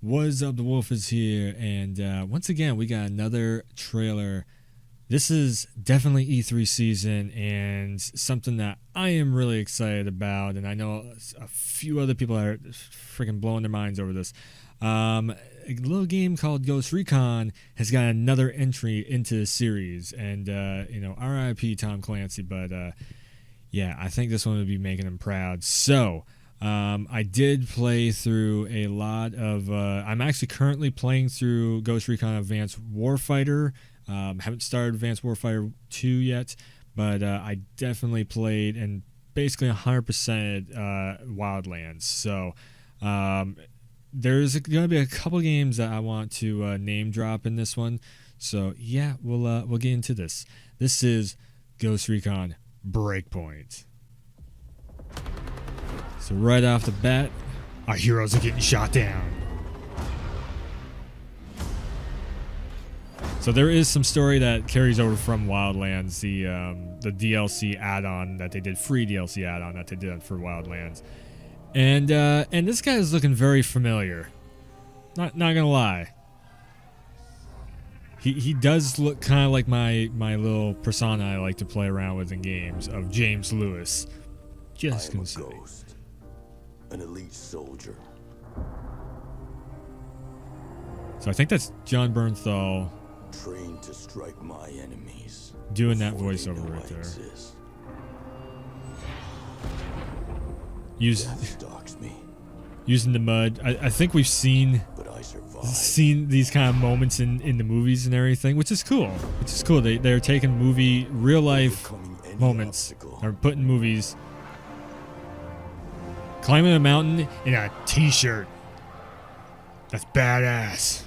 What's up, the Wolf is here, and once again, we got another trailer. This is definitely E3 season, and something that I am really excited about, and I know a few other people are freaking blowing their minds over this. A little game called Ghost Recon has got another entry into the series, and, RIP Tom Clancy, but, yeah, I think this one would be making him proud. So, I did play through a lot of. I'm actually currently playing through Ghost Recon Advanced Warfighter. Haven't started Advanced Warfighter 2 yet, but I definitely played and basically 100% Wildlands. So there's going to be a couple games that I want to name drop in this one. So yeah, we'll get into this. This is Ghost Recon Breakpoint. So right off the bat, our heroes are getting shot down. So there is some story that carries over from Wildlands, the DLC add-on that they did, free DLC add-on that they did for Wildlands, and this guy is looking very familiar. Not gonna lie. He does look kind of like my little persona I like to play around with in games of James Lewis. Just I am a consider. ghost, an elite soldier. So I think that's John Bernthal Trained to strike my enemies. doing that before they voiceover know right I there. exist. Death stalks me, Using the mud. I think we've seen but I survive. these kind of moments in the movies and everything, which is cool. They're taking real life Overcoming any moments, obstacle. or putting movies. Climbing a mountain in a t-shirt. That's badass.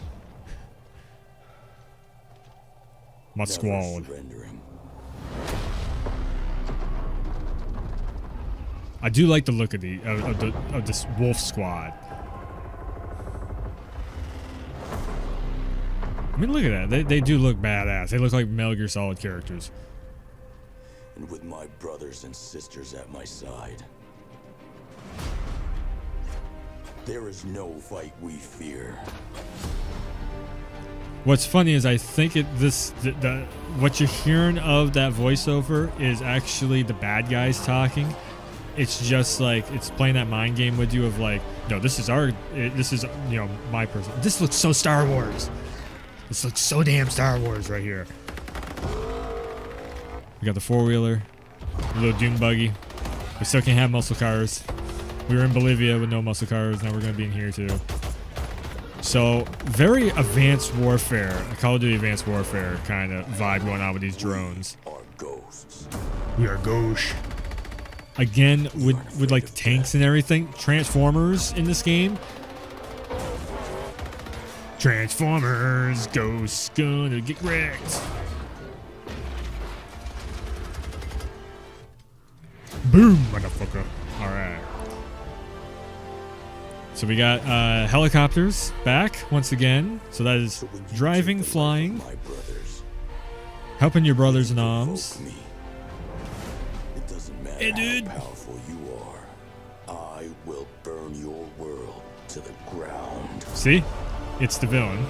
My Never squad. surrendering. I do like the look of this wolf squad. I mean, look at that. They do look badass. They look like Metal Gear Solid characters. And with my brothers and sisters at my side, there is no fight we fear. What's funny is I think what you're hearing of that voiceover is actually the bad guys talking. It's just like it's playing that mind game with you of like, no, this is my person. This looks so Star Wars. This looks so damn Star Wars right here. We got the four-wheeler, a little dune buggy. We still can't have muscle cars. We were in Bolivia with no muscle cars. Now we're gonna be in here too. So very Advanced Warfare, Call of Duty Advanced Warfare kind of vibe going on with these drones. We are ghosts. We are gauche. Again, with like the tanks and everything. Transformers in this game. Transformers, ghosts gonna get wrecked. Boom, motherfucker. Alright. So we got helicopters back once again. So that is So when you driving, take the life of flying, my brothers, helping your brothers in provoke arms. me. It doesn't matter Hey, dude. how powerful you are. I will burn your world to the ground. See? It's the villain.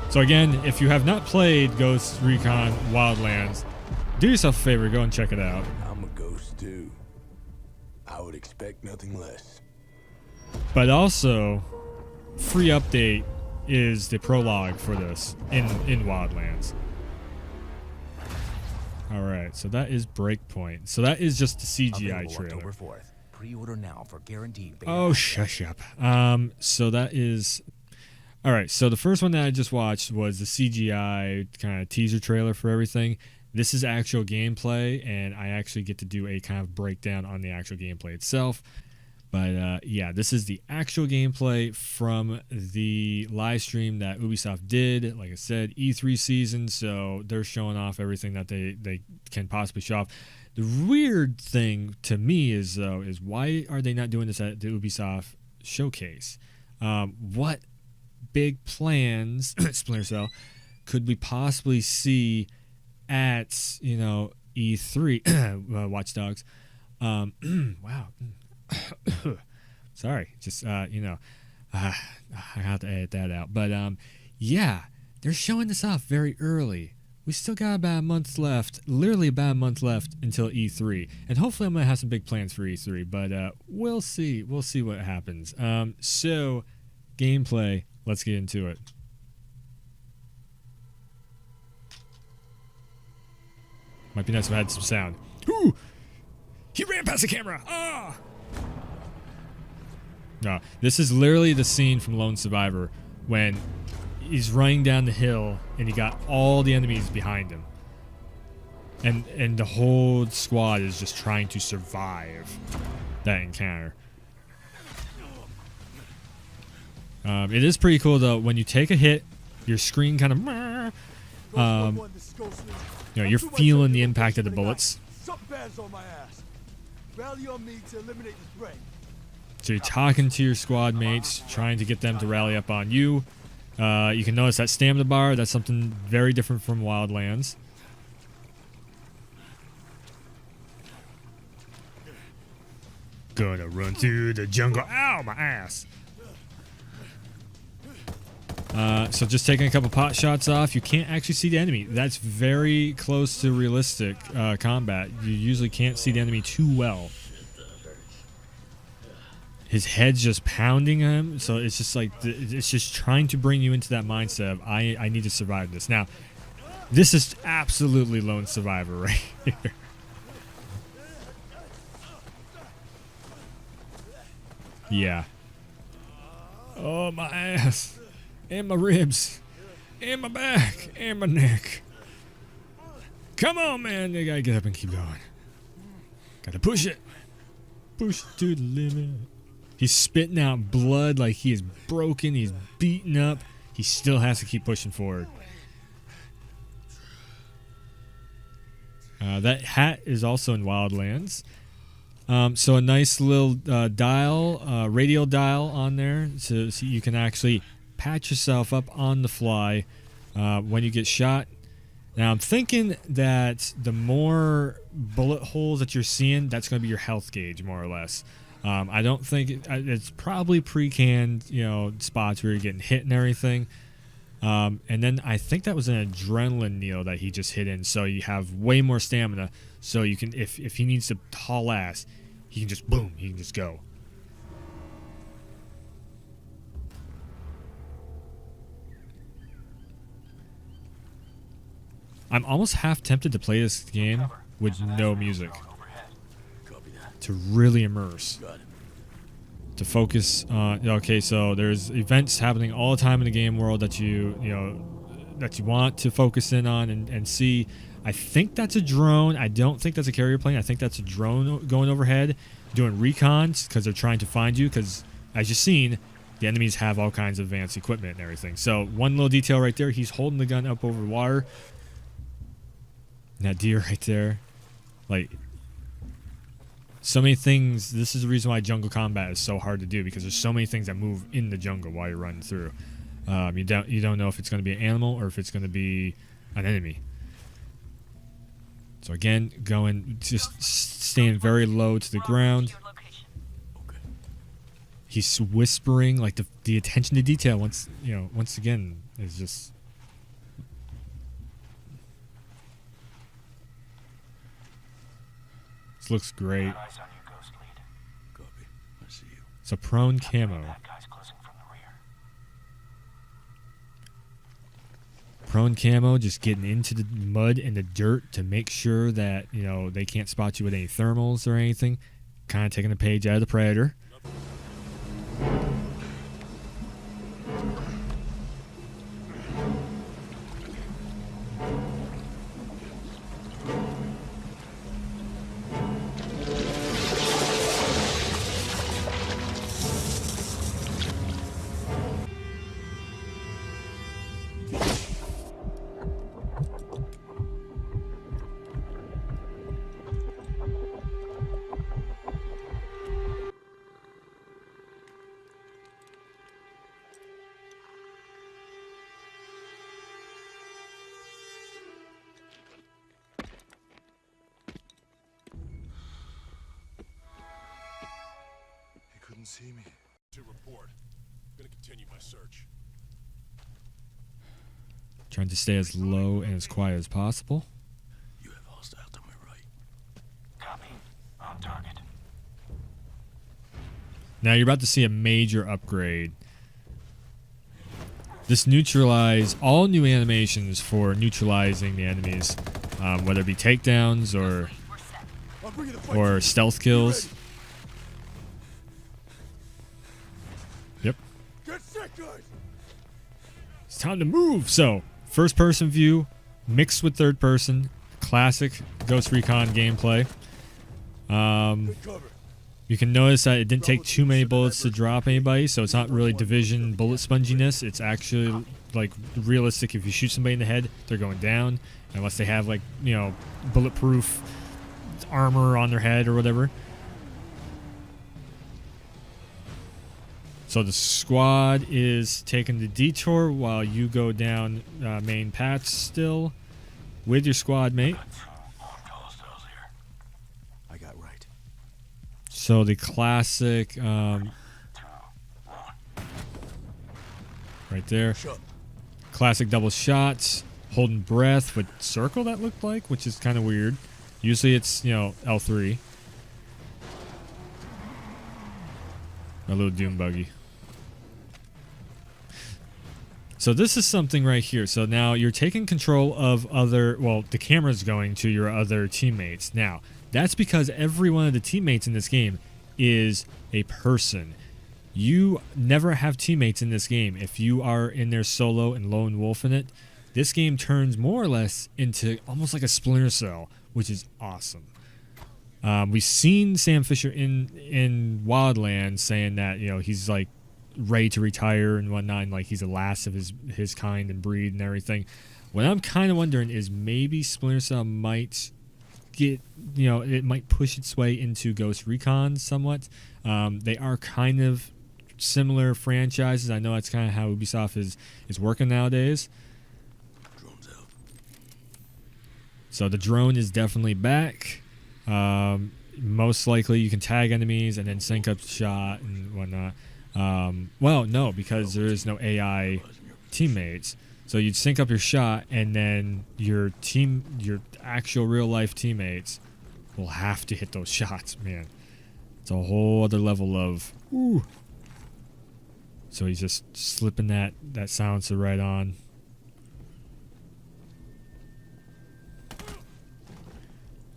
So again, if you have not played Ghost Recon Wildlands, do yourself a favor, go and check it out. I'm a ghost too. I would expect nothing less. But also, free update is the prologue for this in Wildlands. Alright, so that is Breakpoint. So that is just the CGI Available trailer. October 4th. Pre-order now for guaranteed beta Oh, access. shush up. So that is... Alright, so the first one that I just watched was the CGI kind of teaser trailer for everything. This is actual gameplay, and I actually get to do a kind of breakdown on the actual gameplay itself. But yeah, this is the actual gameplay from the live stream that Ubisoft did. Like I said, E3 season, so they're showing off everything that they can possibly show off. The weird thing to me is why are they not doing this at the Ubisoft showcase? What big plans, Splinter Cell, could we possibly see at E3 Watch Dogs? Wow. Sorry, just I have to edit that out. But yeah, they're showing this off very early. We still got about a month left, literally about a month left until E3, and hopefully I'm gonna have some big plans for E3. But we'll see. We'll see what happens. So gameplay. Let's get into it. Might be nice if I had some sound. Ooh! He ran past the camera. Ah! No, this is literally the scene from Lone Survivor when he's running down the hill and he got all the enemies behind him. And the whole squad is just trying to survive that encounter. It is pretty cool though. When you take a hit, your screen kind of you're feeling the impact of the bullets. So you're talking to your squad mates, trying to get them to rally up on you. You can notice that stamina bar. That's something very different from Wildlands. Gonna run through the jungle. Ow, my ass. So just taking a couple pot shots off, you can't actually see the enemy. That's very close to realistic combat. You usually can't see the enemy too well. His head's just pounding him, so it's just like it's just trying to bring you into that mindset of I need to survive this. Now, this is absolutely Lone Survivor right here. Yeah. Oh, my ass. And my ribs. And my back. And my neck. Come on, man. You gotta get up and keep going. Gotta push it. Push it to the limit. He's spitting out blood like he is broken. He's beaten up. He still has to keep pushing forward. That hat is also in Wildlands. So a nice little radial dial on there, so you can actually patch yourself up on the fly when you get shot. Now I'm thinking that the more bullet holes that you're seeing, that's going to be your health gauge, more or less. I don't think it's probably pre-canned, spots where you're getting hit and everything. And then I think that was an adrenaline needle that he just hit in, so you have way more stamina. So you can, if he needs to haul ass, he can just boom, he can just go. I'm almost half tempted to play this game with no music. To really immerse. To focus on, okay, so there's events happening all the time in the game world that you want to focus in on and see. I think that's a drone. I don't think that's a carrier plane. I think that's a drone going overhead doing recons because they're trying to find you, because as you've seen, the enemies have all kinds of advanced equipment and everything. So one little detail right there, he's holding the gun up over water. And that deer right there, like, so many things. This is the reason why jungle combat is so hard to do, because there's so many things that move in the jungle while you're running through. You don't know if it's going to be an animal or if it's going to be an enemy. So again, just staying very low to the ground. He's whispering, like the attention to detail. Once again, is just. This looks great. So prone camo. Prone camo, just getting into the mud and the dirt to make sure that they can't spot you with any thermals or anything. Kind of taking a page out of the Predator. didn't see me. To report. Gonna continue my search. Trying to stay as low and as quiet as possible. You have hostile to my right. Copy. On target. Now you're about to see a major upgrade. This neutralize all new animations for neutralizing the enemies, whether it be takedowns or stealth kills. Yep. Get set, guys! It's time to move. So, first person view mixed with third person, classic Ghost Recon gameplay. Good cover. You can notice that it didn't take too many bullets to drop anybody, so it's not really Division bullet sponginess. It's actually like realistic. If you shoot somebody in the head, they're going down, unless they have like, you know, bulletproof armor on their head or whatever. So the squad is taking the detour while you go down main path still with your squad mate. I got right. So the classic, right there, classic double shots, holding breath with circle that looked like, which is kind of weird. Usually it's, you know, L3. A little doom buggy. So this is something right here. So now you're taking control of other, well, the camera's going to your other teammates. Now, that's because every one of the teammates in this game is a person. You never have teammates in this game. If you are in there solo and lone wolf in it, this game turns more or less into almost like a Splinter Cell, which is awesome. We've seen Sam Fisher in Wildlands saying that, you know, he's like ready to retire and whatnot, and like he's the last of his kind and breed and everything. What I'm kind of wondering is maybe Splinter Cell might get, you know, it might push its way into Ghost Recon somewhat. They are kind of similar franchises. I know that's kind of how Ubisoft is working nowadays. Drone's out. So the drone is definitely back. Most likely you can tag enemies and then sync up the shot and whatnot. Well, no, because there is no AI teammates. So you'd sync up your shot, and then your actual real life teammates will have to hit those shots, man. It's a whole other level of ooh. So he's just slipping that silencer right on.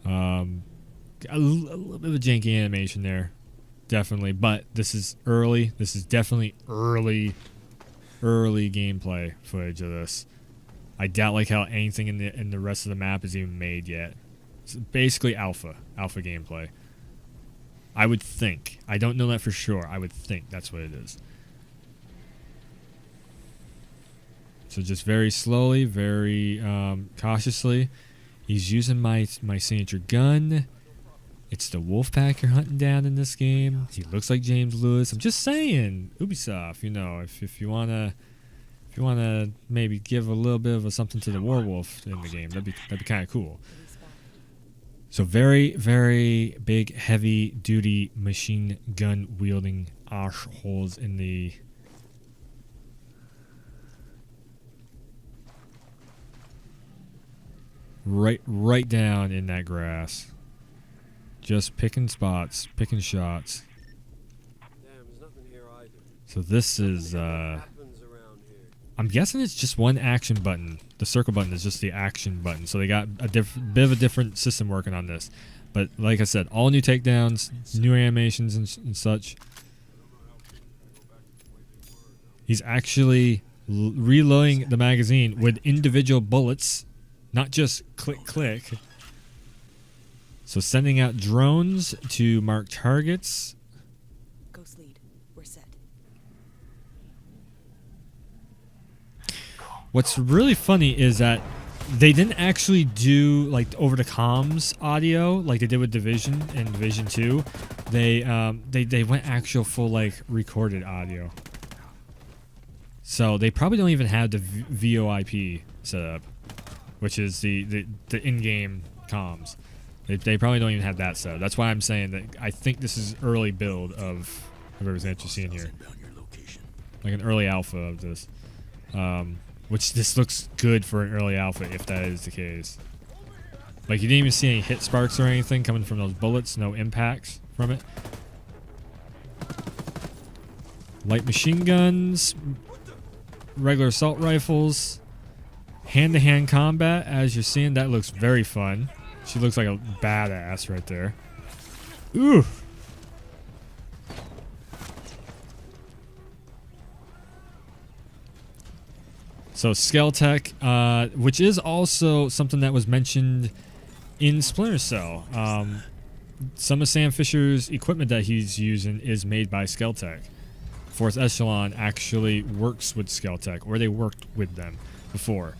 A little bit of a janky animation there. Definitely, but this is early. This is definitely early gameplay footage of this. I doubt like how anything in the rest of the map is even made yet. It's basically alpha gameplay. I would think. I don't know that for sure. I would think that's what it is. So just very slowly, very cautiously. He's using my signature gun. It's the Wolfpack you're hunting down in this game. He looks like James Lewis. I'm just saying, Ubisoft. You know, if you wanna maybe give a little bit of something to the werewolf in the game, that'd be kind of cool. So very, very big, heavy duty machine gun wielding holes in the. Right down in that grass. Just picking spots, picking shots. Damn, there's nothing here either. So this is, Happens around here. I'm guessing it's just one action button. The circle button is just the action button. So they got a bit of a different system working on this. But like I said, all new takedowns, new animations and such. He's actually reloading the magazine with individual bullets, not just click, click. So sending out drones to mark targets. Ghost lead. We're set. What's really funny is that they didn't actually do like over the comms audio like they did with Division and Division 2. They went actual full like recorded audio. So they probably don't even have the VoIP set up, which is the in-game comms. They probably don't even have that set up. That's why I'm saying that I think this is early build of of everything that you're seeing here. Inbound your location. Like an early alpha of this. Which this looks good for an early alpha if that is the case. Like you didn't even see any hit sparks or anything coming from those bullets. No impacts from it. Light machine guns. Regular assault rifles. Hand-to-hand combat, as you're seeing. That looks very fun. She looks like a badass right there. Ooh. So Skeltech, which is also something that was mentioned in Splinter Cell. Some of Sam Fisher's equipment that he's using is made by Skeltech. Fourth Echelon actually works with Skeltech, or they worked with them before.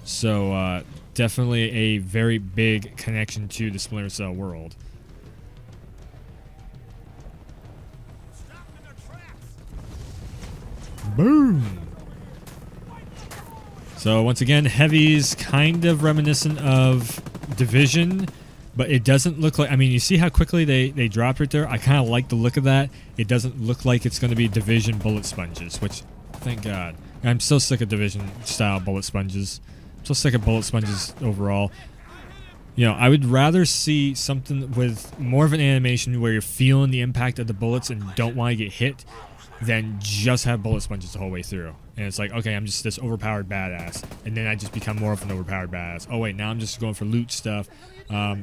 So definitely a very big connection to the Splinter Cell world. Boom! So once again, Heavy's kind of reminiscent of Division, but it doesn't look like... I mean, you see how quickly they dropped it there? I kind of like the look of that. It doesn't look like it's going to be Division bullet sponges, which, thank God. I'm so sick of Division-style bullet sponges. I'm so sick of bullet sponges overall. You know, I would rather see something with more of an animation where you're feeling the impact of the bullets and don't want to get hit than just have bullet sponges the whole way through. And it's like, okay, I'm just this overpowered badass. And then I just become more of an overpowered badass. Oh, wait, now I'm just going for loot stuff.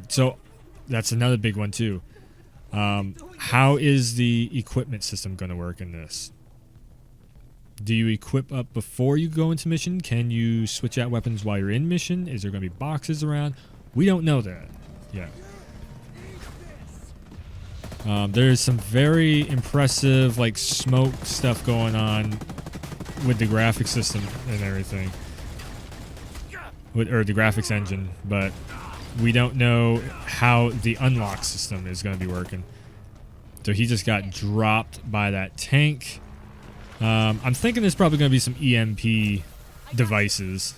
So that's another big one, too. How is the equipment system going to work in this? Do you equip up before you go into mission? Can you switch out weapons while you're in mission? Is there going to be boxes around? We don't know that yet. There's some very impressive, like, smoke stuff going on with the graphics system and everything. Or the graphics engine, but we don't know how the unlock system is going to be working. So he just got dropped by that tank. I'm thinking there's probably going to be some EMP devices.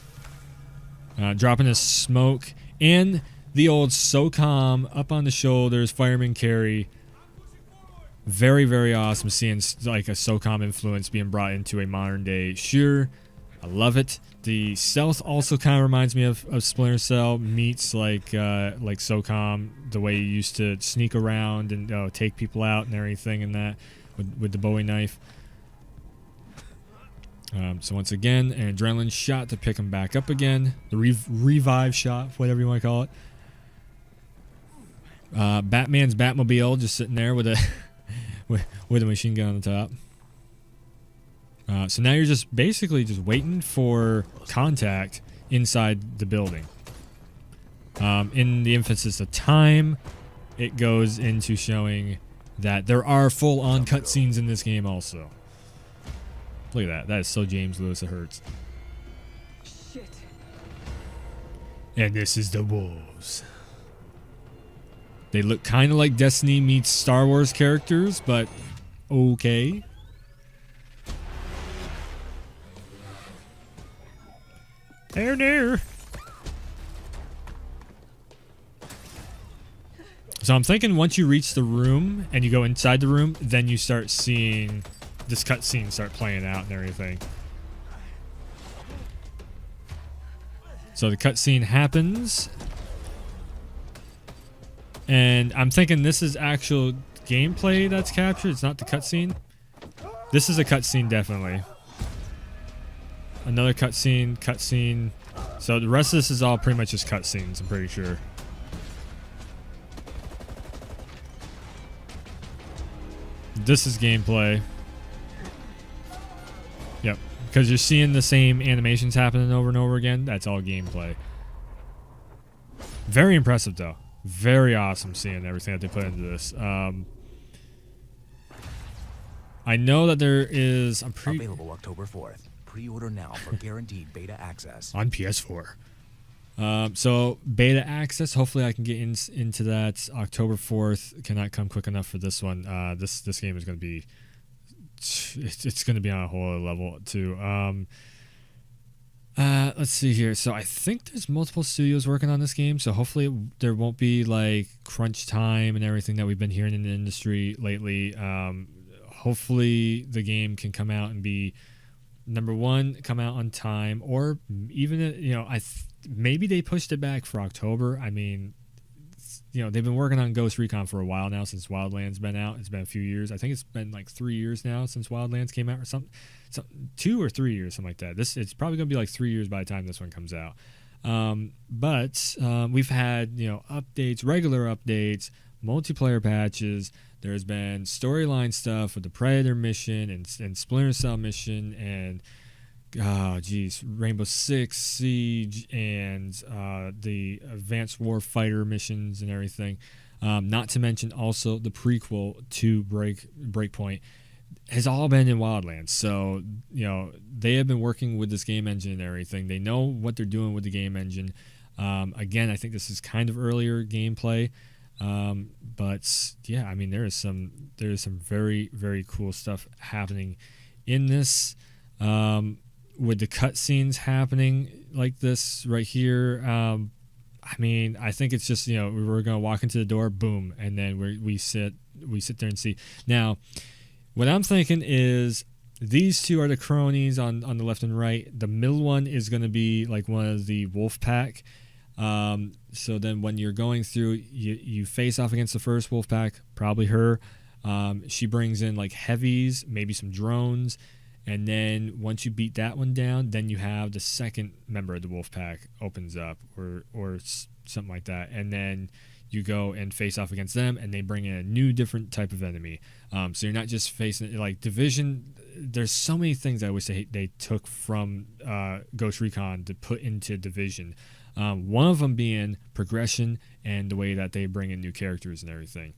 Dropping his smoke and the old SOCOM up on the shoulders, fireman carry. Very, very awesome seeing like a SOCOM influence being brought into a modern day shooter. I love it. The stealth also kind of reminds me of Splinter Cell meets like SOCOM, the way you used to sneak around and take people out and everything and that with the Bowie knife. So once again, an adrenaline shot to pick him back up again. The revive shot, whatever you want to call it. Batman's Batmobile just sitting there with a with a machine gun on the top. So now you're just basically just waiting for contact inside the building. In the emphasis of time, it goes into showing that there are full-on cutscenes in this game also. Look at that. That is so James Lewis, it hurts. Shit. And this is the wolves. They look kind of like Destiny meets Star Wars characters, but okay. There. So I'm thinking once you reach the room and you go inside the room, then you start seeing this cutscene start playing out and everything. So the cutscene happens. And I'm thinking this is actual gameplay that's captured. It's not the cutscene. This is a cutscene, definitely. Another cutscene. So the rest of this is all pretty much just cutscenes, I'm pretty sure. This is gameplay. Yep. Because you're seeing the same animations happening over and over again. That's all gameplay. Very impressive, though. Very awesome seeing everything that they put into this. I know that there is... Available October 4th. Pre-order now for guaranteed beta access. On PS4. So, beta access. Hopefully I can get into that. October 4th. Cannot come quick enough for this one. This game is going to be... It's going to be on a whole other level, too. Let's see here. So I think there's multiple studios working on this game, so hopefully there won't be like crunch time and everything that we've been hearing in the industry lately. hopefully the game can come out and be number one, come out on time, or even maybe they pushed it back for October. I mean, they've been working on Ghost Recon for a while now since Wildlands been out. It's been a few years. I think it's been like 3 years now since Wildlands came out, or something 2 or 3 years, something like that. It's probably gonna be like 3 years by the time this one comes out. But we've had updates, regular updates, multiplayer patches. There's been storyline stuff with the Predator mission and Splinter Cell mission and Rainbow Six Siege and the Advanced Warfighter missions and everything. Not to mention also the prequel to Breakpoint has all been in Wildlands. So they have been working with this game engine and everything. They know what they're doing with the game engine. Again, I think this is kind of earlier gameplay. But yeah, I mean, there is some very, very cool stuff happening in this, with the cutscenes happening like this right here. I mean, I think it's just, we're going to walk into the door, boom. And then we sit there and see. Now, what I'm thinking is these two are the cronies on the left and right. The middle one is going to be like one of the wolf pack. So then when you're going through, you face off against the first wolf pack, probably her. She brings in like heavies, maybe some drones. And then once you beat that one down, then you have the second member of the wolf pack opens up or something like that. And then you go and face off against them, and they bring in a new different type of enemy. So you're not just facing like Division. There's so many things I wish they took from Ghost Recon to put into Division. One of them being progression and the way that they bring in new characters and everything.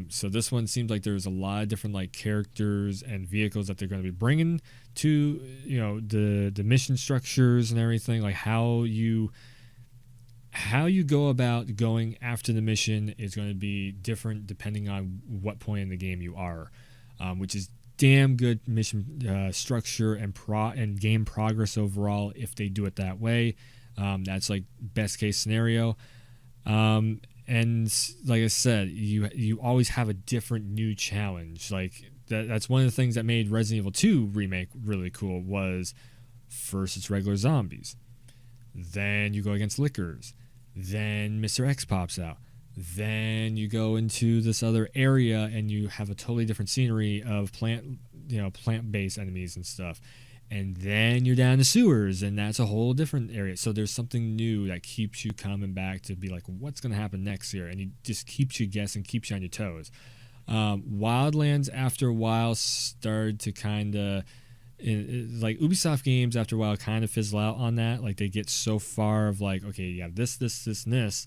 So this one seems like there's a lot of different like characters and vehicles that they're going to be bringing to the mission structures and everything. Like how you go about going after the mission is going to be different depending on what point in the game you are, which is damn good mission structure and game progress overall if they do it that way. That's like best case scenario. And like I said, you always have a different new challenge. Like that's one of the things that made Resident Evil 2 remake really cool. Was first it's regular zombies, then you go against lickers, then Mr. X pops out, then you go into this other area and you have a totally different scenery of plant-based enemies and stuff. And then you're down the sewers, and that's a whole different area. So there's something new that keeps you coming back to be like, what's going to happen next here? And it just keeps you guessing, keeps you on your toes. Wildlands, after a while, started to kind of, like Ubisoft games, after a while, kind of fizzle out on that. Like they get so far of like, okay, you have this, and this.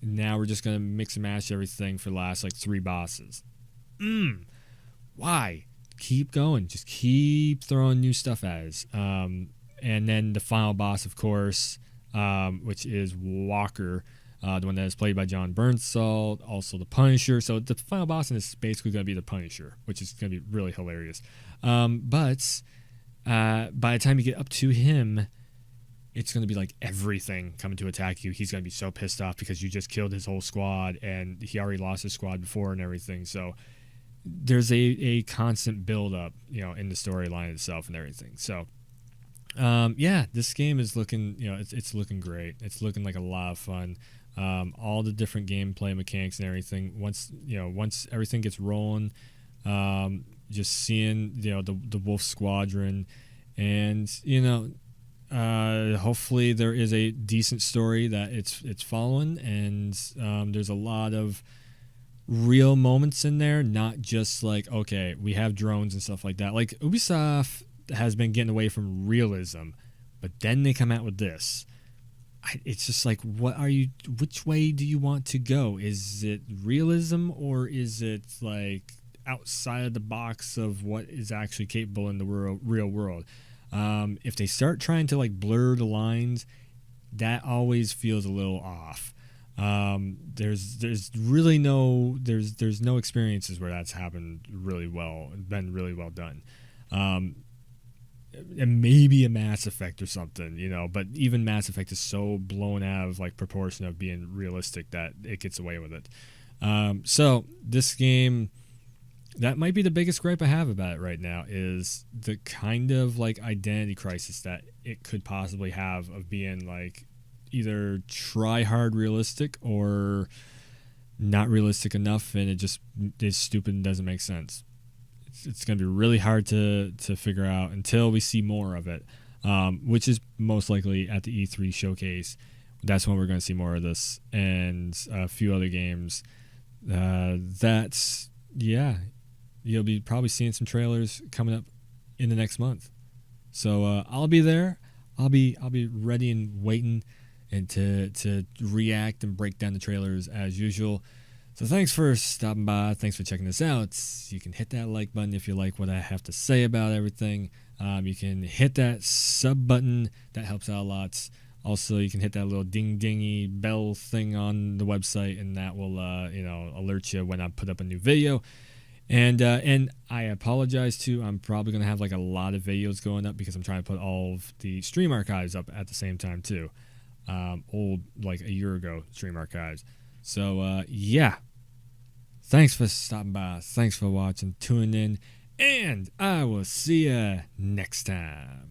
Now we're just going to mix and match everything for the last like 3 bosses. Why? Keep going, just keep throwing new stuff at us. And then the final boss, of course, which is Walker, the one that is played by John Bernthal, also the Punisher. So the final boss in this is basically going to be the Punisher, which is going to be really hilarious. But by the time you get up to him, it's going to be like everything coming to attack you. He's going to be so pissed off because you just killed his whole squad, and he already lost his squad before and everything. So there's a constant build up, in the storyline itself and everything. So, yeah, this game is looking, it's looking great. It's looking like a lot of fun. All the different gameplay mechanics and everything. Once everything gets rolling, just seeing, the Wolf Squadron, and, hopefully there is a decent story that it's following, and there's a lot of real moments in there, not just like, okay, we have drones and stuff like that. Like Ubisoft has been getting away from realism, but then they come out with this. It's just like, which way do you want to go? Is it realism, or is it like outside of the box of what is actually capable in the real world? If they start trying to like blur the lines, that always feels a little off. There's really no experiences where that's happened really well, been really well done. And maybe a Mass Effect or something, but even Mass Effect is so blown out of like proportion of being realistic that it gets away with it. So this game that might be the biggest gripe I have about it right now, is the kind of like identity crisis that it could possibly have of being like either try hard realistic or not realistic enough, and it just is stupid and doesn't make sense. It's going to be really hard to figure out until we see more of it, which is most likely at the E3 showcase. That's when we're going to see more of this and a few other games. You'll be probably seeing some trailers coming up in the next month. So I'll be there. I'll be ready and waiting and to react and break down the trailers as usual. So thanks for stopping by. Thanks for checking this out. You can hit that like button if you like what I have to say about everything. You can hit that sub button. That helps out a lot. Also, you can hit that little ding-dingy bell thing on the website, and that will alert you when I put up a new video. And I apologize too. I'm probably gonna have like a lot of videos going up because I'm trying to put all of the stream archives up at the same time too. Old like a year ago stream archives. So yeah. Thanks for stopping by. Thanks for watching, tuning in, and I will see ya next time.